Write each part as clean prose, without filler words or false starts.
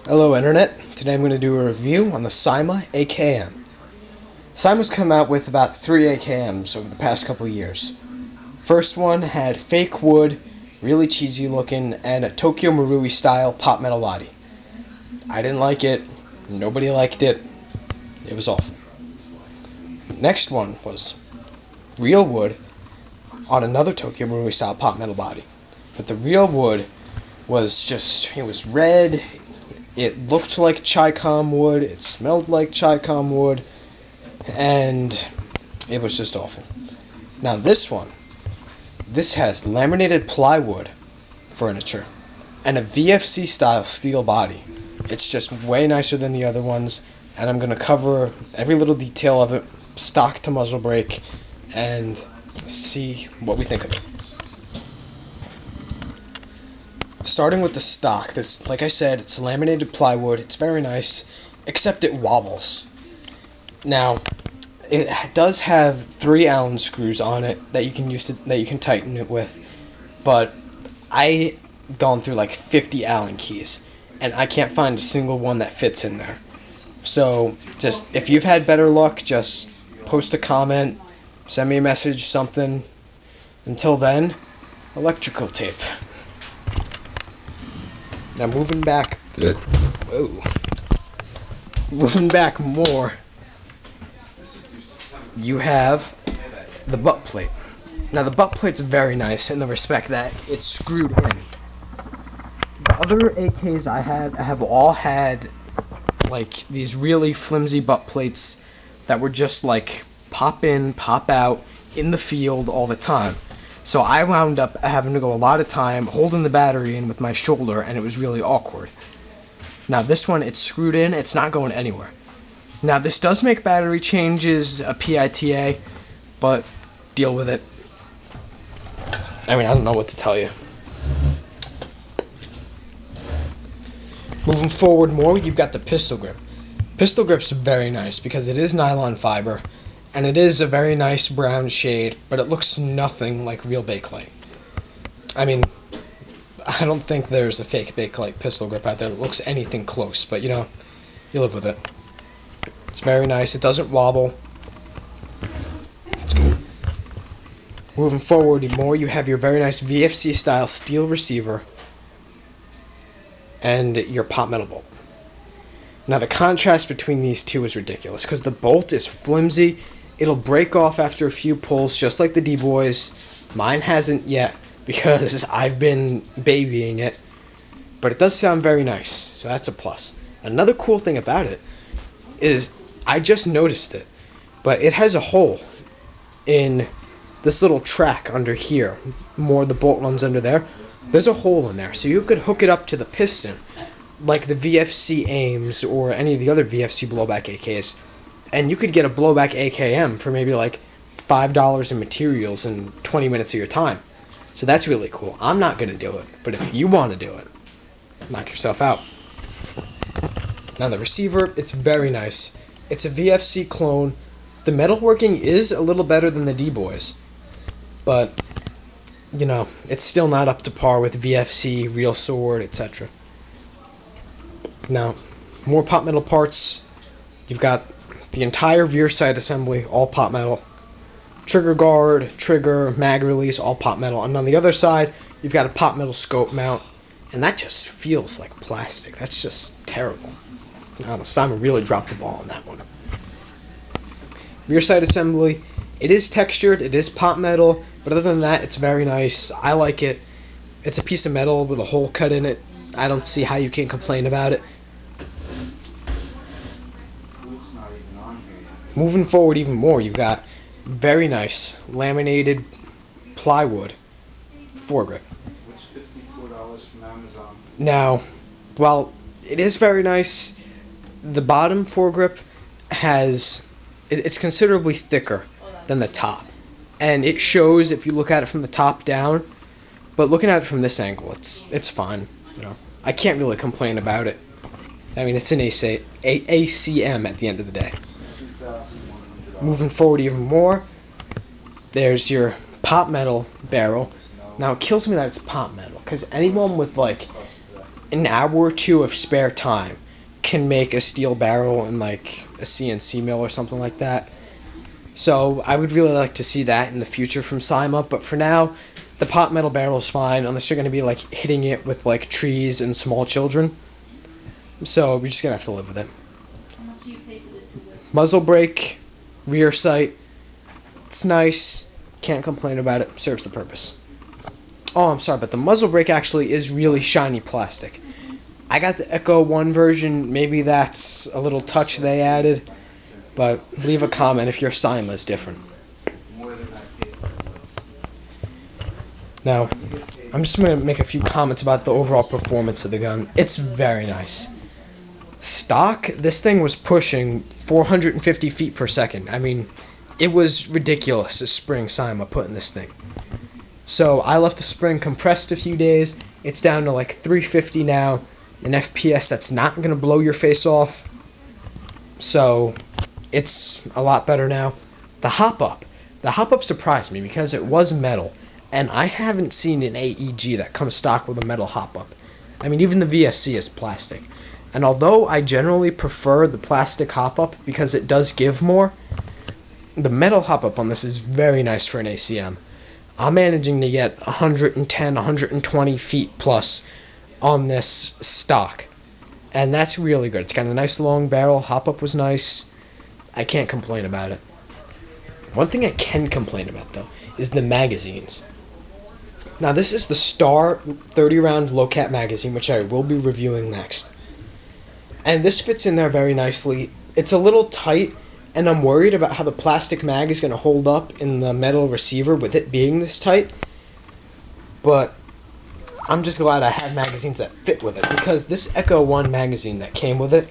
Hello Internet, today I'm going to do a review on the CYMA AKM. CYMA's come out with about 3 AKMs over the past couple of years. First one had fake wood, really cheesy looking, and a Tokyo Marui style pop metal body. I didn't like it, nobody liked it, it was awful. Next one was real wood on another Tokyo Marui style pop metal body. But the real wood was just, it was red. It looked like CYMA wood, it smelled like CYMA wood, and it was just awful. Now this has laminated plywood furniture and a VFC style steel body. It's just way nicer than the other ones, and I'm going to cover every little detail of it, stock to muzzle brake, and see what we think of it. Starting with the stock, this, like I said, it's laminated plywood. It's very nice, except it wobbles. Now, it does have 3 Allen screws on it that you can tighten it with, but I've gone through like 50 Allen keys, and I can't find a single one that fits in there. So, just if you've had better luck, just post a comment, send me a message, something. Until then, electrical tape. Now moving back more, you have the butt plate. Now the butt plate's very nice in the respect that it's screwed in. The other AKs I have all had like these really flimsy butt plates that were just like pop in, pop out in the field all the time. So I wound up having to go a lot of time holding the battery in with my shoulder, and it was really awkward. Now this one, it's screwed in, it's not going anywhere. Now this does make battery changes a PITA, but deal with it. I mean, I don't know what to tell you. Moving forward more, you've got the pistol grip. Pistol grip's very nice because it is nylon fiber, and it is a very nice brown shade, but it looks nothing like real Bakelite. I mean, I don't think there's a fake Bakelite pistol grip out there that looks anything close, but you know, you live with it. It's very nice, it doesn't wobble. It's good. Moving forward more, you have your very nice VFC style steel receiver and your pot metal bolt. Now the contrast between these two is ridiculous because the bolt is flimsy. It'll break off after a few pulls, just like the D-Boys. Mine hasn't yet, because I've been babying it. But it does sound very nice, so that's a plus. Another cool thing about it is, I just noticed it, but it has a hole in this little track under here. More the bolt runs under there. There's a hole in there, so you could hook it up to the piston, like the VFC Ames or any of the other VFC blowback AKs. And you could get a blowback AKM for maybe like $5 in materials in 20 minutes of your time. So that's really cool. I'm not going to do it, but if you want to do it, knock yourself out. Now the receiver, it's very nice. It's a VFC clone. The metalworking is a little better than the D-Boys, but you know, it's still not up to par with VFC, Real Sword, etc. Now, more pot metal parts. You've got the entire rear sight assembly, all pot metal. Trigger guard, trigger, mag release, all pot metal. And on the other side, you've got a pot metal scope mount. And that just feels like plastic. That's just terrible. I don't know, Simon really dropped the ball on that one. Rear sight assembly, it is textured, it is pot metal, but other than that, it's very nice. I like it. It's a piece of metal with a hole cut in it. I don't see how you can complain about it. Moving forward even more, you've got very nice laminated plywood foregrip. Which $54 from Amazon. Now, while it is very nice, the bottom foregrip it's considerably thicker than the top. And it shows if you look at it from the top down, but looking at it from this angle, it's fine. You know, I can't really complain about it. I mean, it's an ACM at the end of the day. Moving forward even more, there's your pot metal barrel. Now it kills me that it's pot metal, because anyone with like an hour or two of spare time can make a steel barrel in like a CNC mill or something like that. So I would really like to see that in the future from CYMA, but for now, the pot metal barrel is fine unless you're going to be like hitting it with like trees and small children. So we're just going to have to live with it. How much do you pay for the tools? Muzzle brake, rear sight, it's nice, can't complain about it, serves the purpose. Oh, I'm sorry, but the muzzle brake actually is really shiny plastic. I got the Echo 1 version, maybe that's a little touch they added, but leave a comment if your CYMA is different. More than I paid for it. Now, I'm just going to make a few comments about the overall performance of the gun. It's very nice. Stock, this thing was pushing 450 feet per second. I mean, it was ridiculous, the spring CYMA put in this thing. So I left the spring compressed a few days. It's down to like 350 now. An FPS that's not going to blow your face off. So it's a lot better now. The hop-up surprised me because it was metal. And I haven't seen an AEG that comes stock with a metal hop-up. I mean, even the VFC is plastic. And although I generally prefer the plastic hop-up because it does give more, the metal hop-up on this is very nice for an ACM. I'm managing to get 110, 120 feet plus on this stock. And that's really good. It's got a nice long barrel. Hop-up was nice. I can't complain about it. One thing I can complain about, though, is the magazines. Now, this is the Star 30-round low-cap magazine, which I will be reviewing next. And this fits in there very nicely. It's a little tight, and I'm worried about how the plastic mag is going to hold up in the metal receiver with it being this tight. But I'm just glad I have magazines that fit with it, because this Echo 1 magazine that came with it,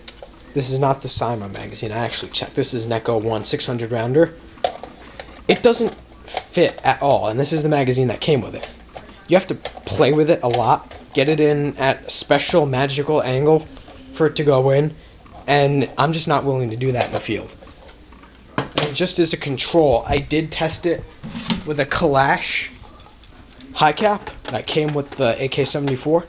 this is not the CYMA magazine. I actually checked. This is an Echo 1 600 rounder. It doesn't fit at all, and this is the magazine that came with it. You have to play with it a lot, get it in at a special magical angle for it to go in, and I'm just not willing to do that in the field. And just as a control, I did test it with a Kalash high cap that came with the AK-74.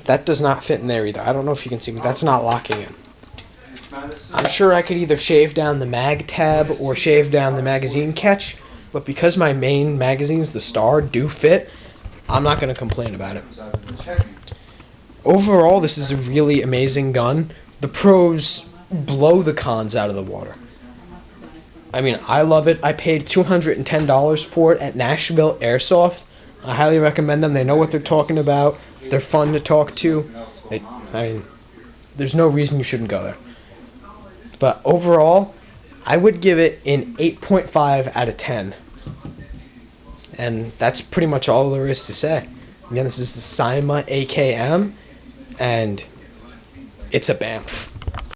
That does not fit in there either. I don't know if you can see, but that's not locking in. I'm sure I could either shave down the mag tab or shave down the magazine catch, but because my main magazines, the Star, do fit, I'm not going to complain about it. Overall, this is a really amazing gun. The pros blow the cons out of the water. I mean, I love it. I paid $210 for it at Nashville Airsoft. I highly recommend them. They know what they're talking about. They're fun to talk to. There's no reason you shouldn't go there. But overall, I would give it an 8.5 out of 10. And that's pretty much all there is to say. Again, this is the CYMA AKM, and it's a BAMF.